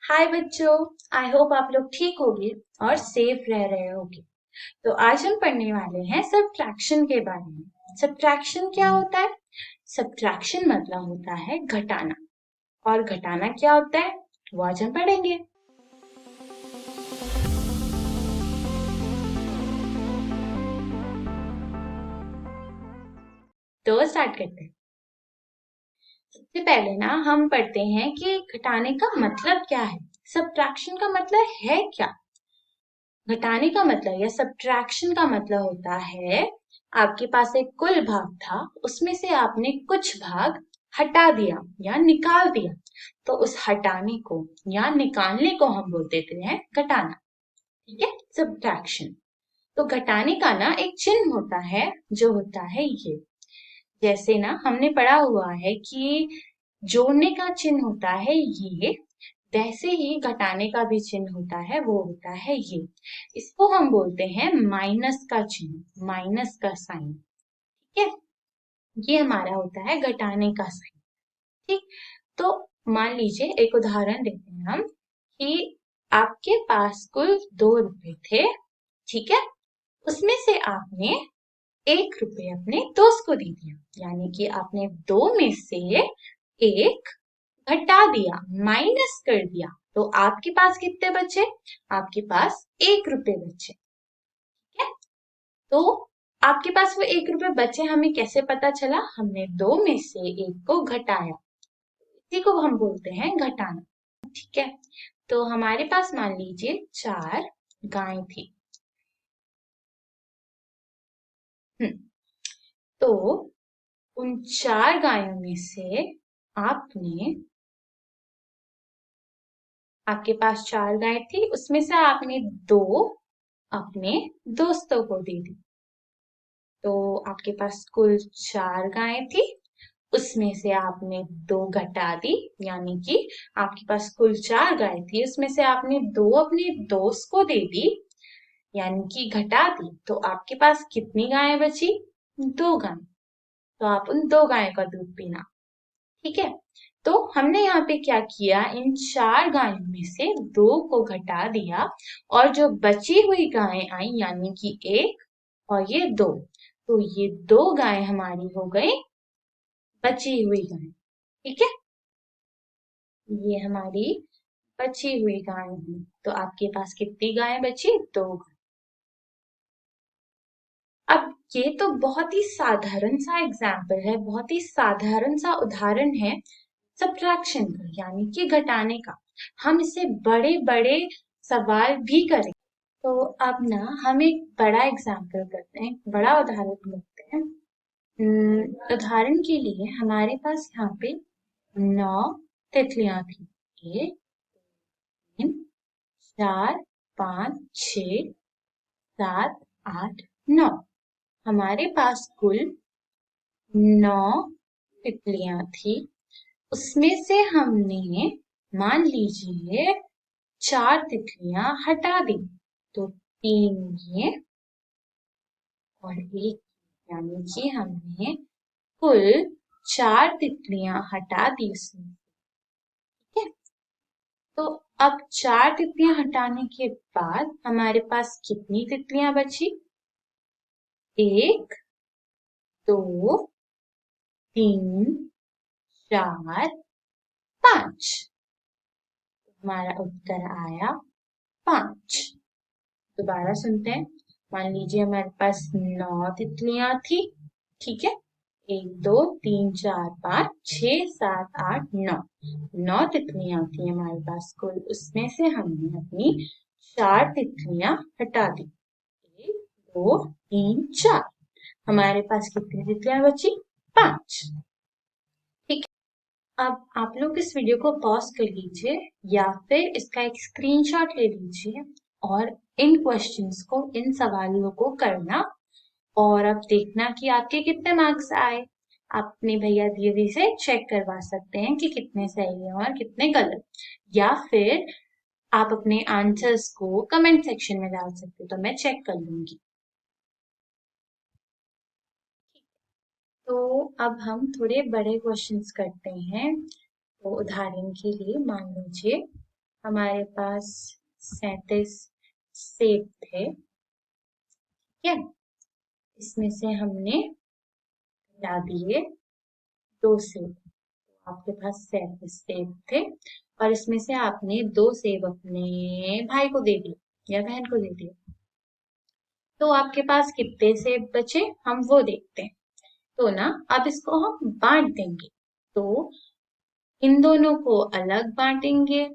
हाय बच्चों। I hope आप लोग ठीक होगे और सेफ रह रहे होगे। तो आज हम पढ़ने वाले हैं सब्ट्रैक्शन के बारे में। सब्ट्रैक्शन क्या होता है? सब्ट्रैक्शन मतलब होता है घटाना, और घटाना क्या होता है वो आज हम पढ़ेंगे। तो स्टार्ट करते हैं। सबसे पहले ना हम पढ़ते हैं कि घटाने का मतलब क्या है। सब्ट्रैक्शन का मतलब है क्या? घटाने का मतलब या सब्ट्रैक्शन का मतलब होता है आपके पास एक कुल भाग था, उसमें से आपने कुछ भाग हटा दिया या निकाल दिया, तो उस हटाने को या निकालने को हम बोल देते हैं घटाना। ठीक है, सब्ट्रैक्शन। तो घटाने का ना एक चिन्ह होता है जो होता है ये। जैसे ना हमने पढ़ा हुआ है कि जोड़ने का चिन्ह होता है ये, वैसे ही घटाने का भी चिन्ह होता है, वो होता है ये। इसको हम बोलते हैं माइनस का चिन्ह, माइनस का साइन। ठीक है, ये हमारा होता है घटाने का साइन। ठीक, तो मान लीजिए एक उदाहरण देते हैं हम कि आपके पास कुल 2 रुपए थे। ठीक है, उसमें से आपने 1 रुपए अपने दोस्त को दे दिया, यानी कि आपने 2 में से 1 घटा दिया, माइनस कर दिया। तो आपके पास कितने बचे? आपके पास 1 रुपए बचे। ठीक है, तो आपके पास वो 1 रुपए बचे, हमें कैसे पता चला? हमने 2 में से 1 को घटाया, इसी को हम बोलते हैं घटाना। ठीक है, तो हमारे पास मान लीजिए 4 गाय थी। तो उन 4 गायों में से आपने, आपके पास 4 गाय थी, उसमें से आपने 2 अपने दोस्तों को दे दी। तो आपके पास कुल 4 गायें थी, उसमें से आपने 2 घटा दी, यानी कि आपके पास कुल 4 गाय थी, उसमें से आपने 2 अपने दोस्त को दे दी, यानी कि घटा दी। तो आपके पास कितनी गायें बची? 2 गाय। तो आप उन 2 गायों का दूध पीना। ठीक है, तो हमने यहाँ पे क्या किया, इन 4 गायों में से 2 को घटा दिया, और जो बची हुई गायें आई, यानी कि 1 और ये 2, तो ये 2 गायें हमारी हो गई बची हुई गाय। ठीक है, ये हमारी बची हुई गाय है। तो आपके पास कितनी गायें बची? 2 गाय। अब ये तो बहुत ही साधारण सा एग्जाम्पल है, बहुत ही साधारण सा उदाहरण है सब्ट्रैक्शन का, यानी कि घटाने का। हम इससे बड़े बड़े सवाल भी करें। तो अब ना हम एक बड़ा एग्जाम्पल करते हैं, बड़ा उदाहरण करते हैं। उदाहरण के लिए हमारे पास यहाँ पे 9 तितलियां थी। 1, 3, 4, 5, 6, 7, 8, 9। हमारे पास कुल 9 तितलियां थी, उसमें से हमने मान लीजिए 4 तितलियां हटा दी। तो 3 ये और 1, यानी कि हमने कुल 4 तितलियां हटा दी उसमें। ठीक है, तो अब 4 तितलियां हटाने के बाद हमारे पास कितनी तितलियां बची? 1, 2, 3, 4, 5। हमारा उत्तर आया 5। दोबारा सुनते हैं। मान लीजिए हमारे पास 9 तितलियां थी। ठीक है, 1, 2, 3, 4, 5, 6, 7, 8, 9। 9 तितलियां थी हमारे पास कुल, उसमें से हमने अपनी 4 तितलियां हटा दी। 1, 2, 3, 4। हमारे पास कितनी तितलियां बची? 5। ठीक है, अब आप लोग इस वीडियो को पॉज कर लीजिए या फिर इसका एक स्क्रीनशॉट ले लीजिए और इन क्वेश्चंस को, इन सवालों को करना, और अब देखना कि आपके कितने मार्क्स आए। आप अपने भैया दीदी से चेक करवा सकते हैं कि कितने सही है और कितने गलत, या फिर आप अपने आंसर्स को कमेंट सेक्शन में डाल सकते हो, तो मैं चेक कर लूंगी। तो अब हम थोड़े बड़े क्वेश्चंस करते हैं। तो उदाहरण के लिए मान लीजिए हमारे पास 37 सेब थे, ठीक है। इसमें से हमने हटा दिए 2 सेब, तो आपके पास 37 सेब थे और इसमें से आपने 2 सेब अपने भाई को दे दिए या बहन को दे दिए। तो आपके पास कितने सेब बचे हम वो देखते हैं। तो ना अब इसको हम बांट देंगे। तो इन दोनों को अलग बांटेंगे,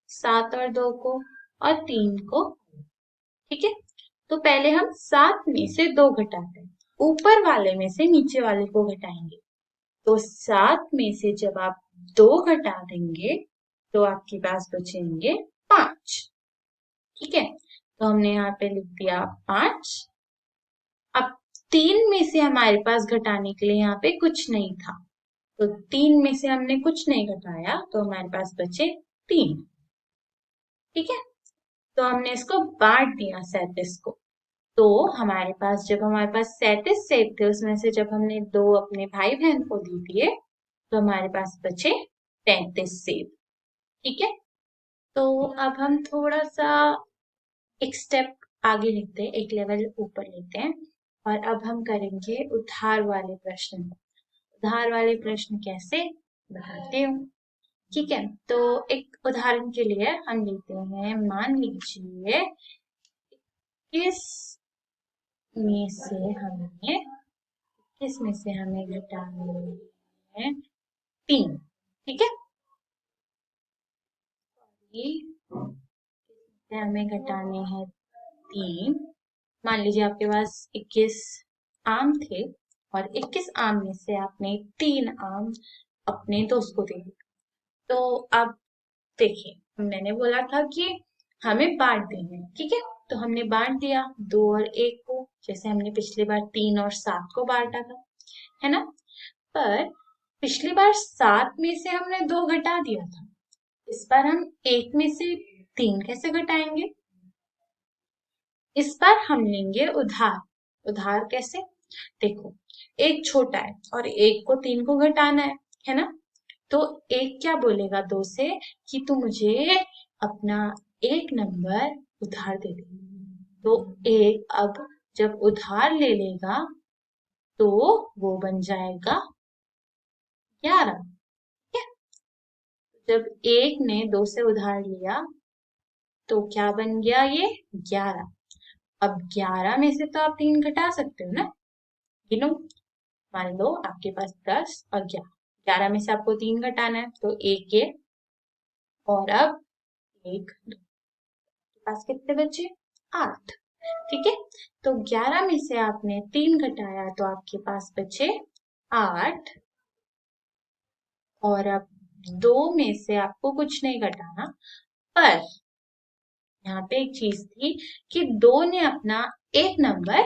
7 और 2 को, और 3 को, ठीक है। तो पहले हम 7 में से 2 घटाते हैं, ऊपर वाले में से नीचे वाले को घटाएंगे। तो 7 में से जब आप 2 घटा देंगे तो आपके पास बचेंगे 5, ठीक है। तो हमने यहाँ पे लिख दिया 5। अब 3 में से हमारे पास घटाने के लिए यहाँ पे कुछ नहीं था, तो 3 में से हमने कुछ नहीं घटाया तो हमारे पास बचे 3, ठीक है। तो हमने इसको बांट दिया 37 को। तो हमारे पास जब हमारे पास 37 सेब थे उसमें से जब हमने 2 अपने भाई बहन को दे दिए तो हमारे पास बचे 33 सेब, ठीक है। तो अब हम थोड़ा सा एक स्टेप आगे लेते हैं, एक लेवल ऊपर लेते हैं और अब हम करेंगे उधार वाले प्रश्न। उधार वाले प्रश्न कैसे बताती हूँ, ठीक है। तो एक उदाहरण के लिए हम लेते हैं, मान लीजिए किस में से हमें किस में से हमें घटाने हैं 3, ठीक है। इससे हमें घटाने हैं 3। मान लीजिए आपके पास 21 आम थे और 21 आम में से आपने 3 आम अपने दोस्त को दे दिए। तो अब देखिए मैंने बोला था कि हमें बांट देना है, ठीक है। तो हमने बांट दिया 2 और 1 को, जैसे हमने पिछली बार 3 और 7 को बांटा था, है ना। पर पिछली बार 7 में से हमने 2 घटा दिया था, इस बार हम 1 में से 3 कैसे घटाएंगे। इस बार हम लेंगे उधार। उधार कैसे, देखो एक छोटा है और 1 को 3 को घटाना है ना। तो 1 क्या बोलेगा 2 से कि तू मुझे अपना 1 नंबर उधार दे दे। तो 1 अब जब उधार ले लेगा तो वो बन जाएगा 11, ठीक है। जब 1 ने 2 से उधार लिया तो क्या बन गया ये 11। अब 11 में से तो आप 3 घटा सकते हो ना, गिनो। मान लो आपके पास 10 और 11, 11 में से आपको 3 घटाना है तो 1 ये, और अब 1 2, पास कितने बचे 8, ठीक है। तो 11 में से आपने 3 घटाया तो आपके पास बचे 8, और अब 2 में से आपको कुछ नहीं घटाना। पर यहाँ पे एक चीज थी कि 2 ने अपना 1 नंबर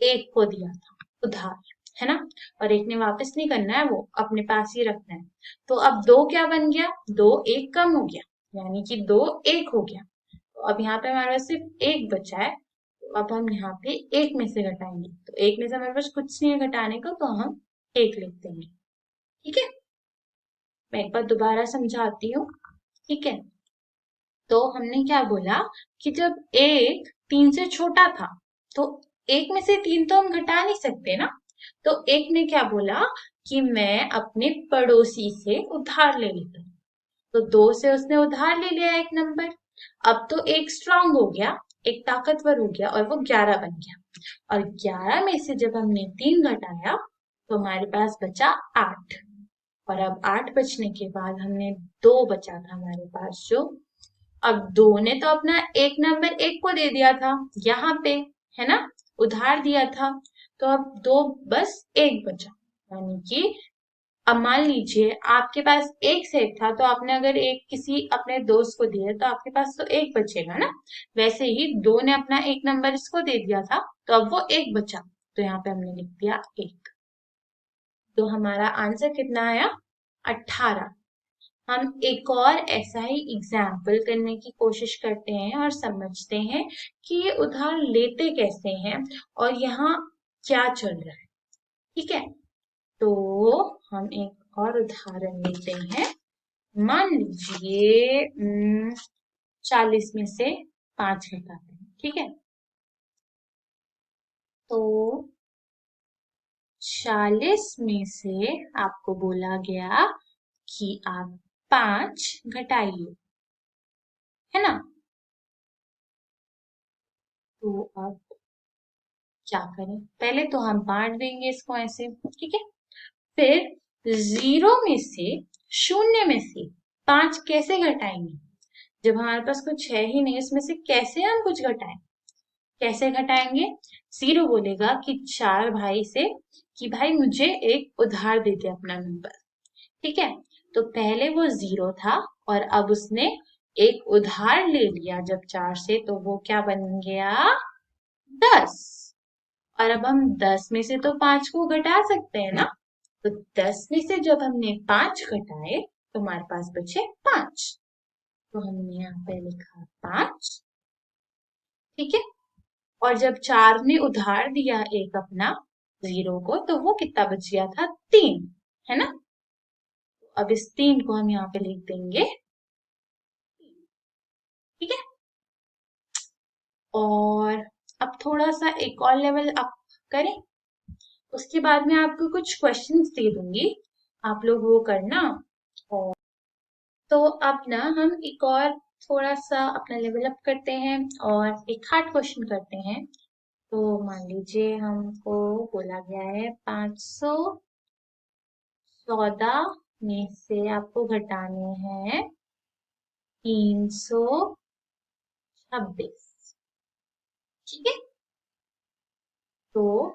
1 को दिया था उधार, है ना, और 1 ने वापस नहीं करना है, वो अपने पास ही रखना है। तो अब 2 क्या बन गया, 2 1 कम हो गया, यानी कि 2 1 हो गया। तो अब यहाँ पे हमारे पास सिर्फ 1 बचा है, तो अब हम यहाँ पे 1 में से घटाएंगे। तो 1 में से हमारे पास कुछ नहीं है घटाने को, तो हम 1 लिख देंगे, ठीक है। मैं एक बार दोबारा समझाती हूँ, ठीक है। तो हमने क्या बोला कि जब 1 3 से छोटा था तो 1 में से 3 तो हम घटा नहीं सकते ना। तो 1 ने क्या बोला कि मैं अपने पड़ोसी से उधार ले लेता हूँ। तो 2 से उसने उधार ले लिया 1 नंबर। अब तो 1 स्ट्रांग हो गया, एक ताकतवर हो गया और वो 11 बन गया। और 11 में से जब हमने 3 घटाया तो हमारे पास बचा 8। और अब 8 बचने के बाद हमने 2 बचा था हमारे पास जो, अब 2 ने तो अपना 1 नंबर 1 को दे दिया था यहाँ पे, है ना, उधार दिया था। तो अब 2 बस 1 बचा, यानी कि अब मान लीजिए आपके पास 1 सेब था तो आपने अगर एक किसी अपने दोस्त को दिया तो आपके पास तो 1 बचेगा ना। वैसे ही 2 ने अपना 1 नंबर इसको दे दिया था तो अब वो 1 बचा, तो यहाँ पे हमने लिख दिया 1। तो हमारा आंसर कितना आया 18। हम एक और ऐसा ही एग्जाम्पल करने की कोशिश करते हैं और समझते हैं कि ये उधार लेते कैसे हैं और यहाँ क्या चल रहा है, ठीक है। तो हम एक और उदाहरण लेते हैं। मान लीजिए 40 में से 5 घटाते हैं, ठीक है। तो 40 में से आपको बोला गया कि आप 5 घटाइए, है ना। तो अब क्या करें, पहले तो हम बांट देंगे इसको ऐसे, ठीक है। फिर 0 में से, शून्य में से 5 कैसे घटाएंगे, जब हमारे पास कुछ है ही नहीं उसमें से कैसे हम कुछ घटाएं। कैसे घटाएंगे, 0 बोलेगा कि 4 भाई से कि भाई मुझे एक उधार दे दे अपना नंबर, ठीक है। तो पहले वो 0 था और अब उसने एक उधार ले लिया जब 4 से, तो वो क्या बन गया, 10। और अब हम 10 में से तो 5 को घटा सकते हैं ना। तो 10 में से जब हमने 5 घटाए तो हमारे पास बचे 5। तो हमने यहाँ पे लिखा 5, ठीक है। और जब 4 ने उधार दिया एक अपना 0 को, तो वो कितना बच गया था, 3, है ना। अब इस 3 को हम यहाँ पे लिख देंगे, ठीक है। और अब थोड़ा सा एक और लेवल अप करें, उसके बाद में आपको कुछ क्वेश्चंस दे दूंगी, आप लोग वो करना। और तो अब ना हम एक और थोड़ा सा अपना लेवल अप करते हैं और एक हार्ड क्वेश्चन करते हैं। तो मान लीजिए हमको बोला गया है 514 में से आपको घटाने हैं 326, ठीक है। तो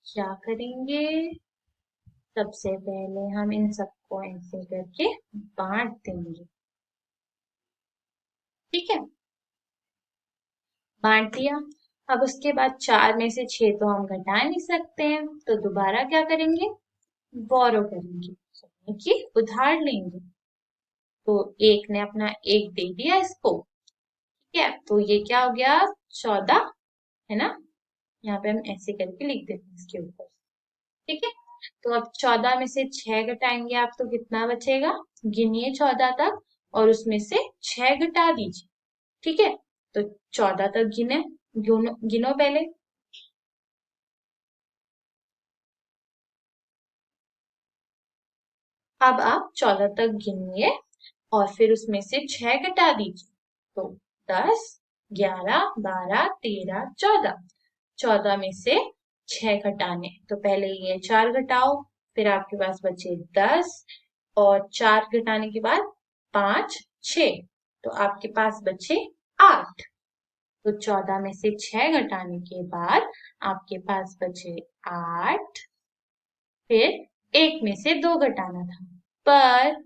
क्या करेंगे, सबसे पहले हम इन सबको ऐसे करके बांट देंगे, ठीक है। बांट दिया। अब उसके बाद 4 में से 6 तो हम घटा नहीं सकते हैं, तो दोबारा क्या करेंगे, बोरो करेंगे, यानी कि उधार लेंगे। तो एक ने अपना एक दे दिया इसको, ठीक है। तो ये क्या हो गया, 14, है ना। यहाँ पे हम ऐसे करके लिख देते हैं इसके ऊपर, ठीक है। तो अब 14 में से 6 घटाएंगे आप, तो कितना बचेगा, गिनिए 14 तक और उसमें से 6 घटा दीजिए, ठीक है। तो 14 तक गिने, गिनो गिनो पहले। अब आप 14 तक गिनिए और फिर उसमें से 6 घटा दीजिए। तो 10, 11, 12, 13, 14, 14 में से 6 घटाने, तो पहले ये 4 घटाओ, फिर आपके पास बचे 10 और 4 घटाने के बाद 5, 6, तो आपके पास बचे 8। तो 14 में से 6 घटाने के बाद आपके पास बचे 8। फिर एक में से 2 घटाना था, पर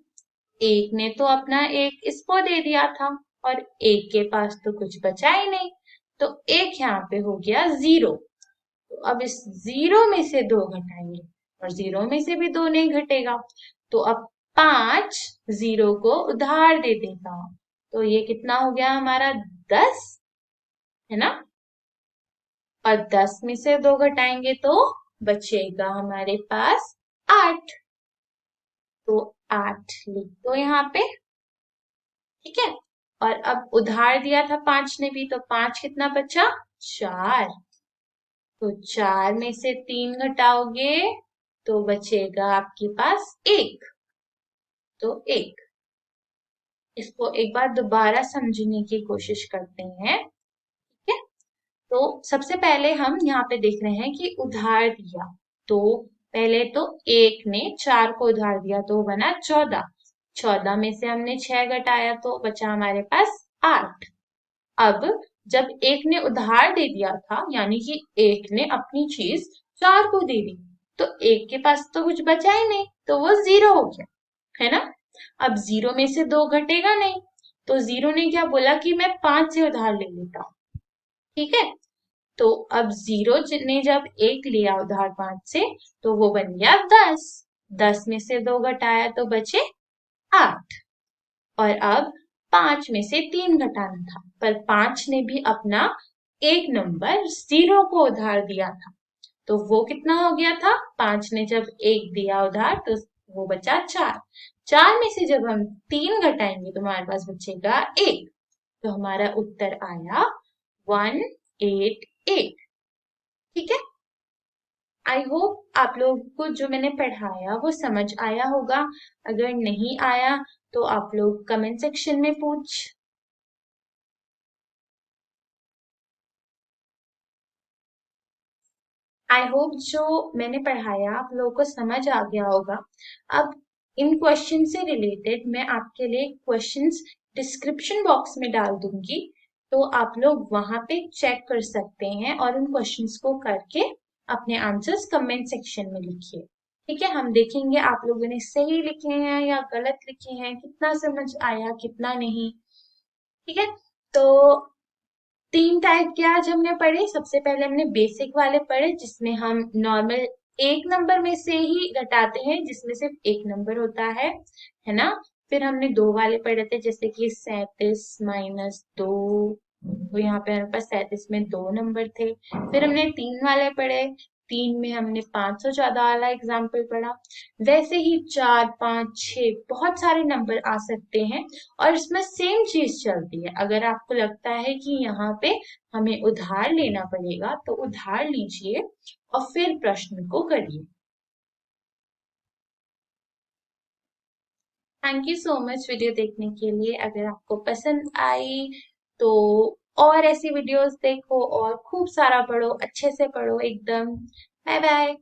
एक ने तो अपना एक इसको दे दिया था और एक के पास तो कुछ बचा ही नहीं, तो एक यहाँ पे हो गया 0। तो अब इस 0 में से 2 घटाएंगे और 0 में से भी 2 नहीं घटेगा, तो अब 5 0 को उधार दे देगा। तो ये कितना हो गया हमारा, 10, है ना। और 10 में से 2 घटाएंगे तो बचेगा हमारे पास 8। तो 8 लिख दो यहाँ पे, ठीक है। और अब उधार दिया था 5 ने भी, तो 5 कितना बचा, 4। तो 4 में से 3 घटाओगे तो बचेगा आपके पास 1। तो 1, इसको एक बार दोबारा समझने की कोशिश करते हैं, ठीक है। तो सबसे पहले हम यहाँ पे देख रहे हैं कि उधार दिया, तो पहले तो एक ने 4 को उधार दिया तो वो बना 14। 14 में से हमने 6 घटाया तो बचा हमारे पास 8। अब जब एक ने उधार दे दिया था, यानी कि एक ने अपनी चीज 4 को दे दी, तो एक के पास तो कुछ बचा ही नहीं, तो वो 0 हो गया, है ना। अब 0 में से 2 घटेगा नहीं, तो 0 ने क्या बोला कि मैं 5 से उधार ले लेता हूँ, ठीक है। तो अब 0 ने जब एक लिया उधार 5 से, तो वो बन गया 10। 10 में से 2 घटाया तो बचे 8। और अब 5 में से 3 घटाना था, पर 5 ने भी अपना एक नंबर 0 को उधार दिया था, तो वो कितना हो गया था, 5 ने जब एक दिया उधार तो वो बचा 4। 4 में से जब हम 3 घटाएंगे तो हमारे पास बचेगा 1, तो हमारा उत्तर आया 188। ठीक है। आई होप आप लोग को जो मैंने पढ़ाया वो समझ आया होगा। अगर नहीं आया तो आप लोग कमेंट सेक्शन में पूछ। आई होप जो मैंने पढ़ाया आप लोगों को समझ आ गया होगा। अब इन क्वेश्चन से रिलेटेड मैं आपके लिए क्वेश्चंस डिस्क्रिप्शन बॉक्स में डाल दूंगी, तो आप लोग वहां पे चेक कर सकते हैं और उन क्वेश्चंस को करके अपने आंसर्स कमेंट सेक्शन में लिखिए। ठीक है, हम देखेंगे आप लोगों ने सही लिखे हैं या गलत लिखे हैं, कितना समझ आया कितना नहीं। ठीक है। तो 3 टाइप के आज हमने पढ़े। सबसे पहले हमने बेसिक वाले पढ़े जिसमें हम नॉर्मल एक नंबर में से ही घटाते हैं, जिसमें सिर्फ एक नंबर होता है ना। फिर हमने 2 वाले पढ़े थे जैसे कि 37 - 2, तो यहाँ पे हमारे पास 37 में 2 नंबर थे। फिर हमने 3 वाले पढ़े, 3 में हमने 500 ज्यादा वाला एग्जाम्पल पढ़ा। वैसे ही 4, 5, 6 बहुत सारे नंबर आ सकते हैं और इसमें सेम चीज चलती है। अगर आपको लगता है कि यहाँ पे हमें उधार लेना पड़ेगा तो उधार लीजिए और फिर प्रश्न को करिए। Thank you so much video देखने के लिए। अगर आपको पसंद आई तो और ऐसी वीडियोस देखो और खूब सारा पढ़ो, अच्छे से पढ़ो एकदम। Bye bye.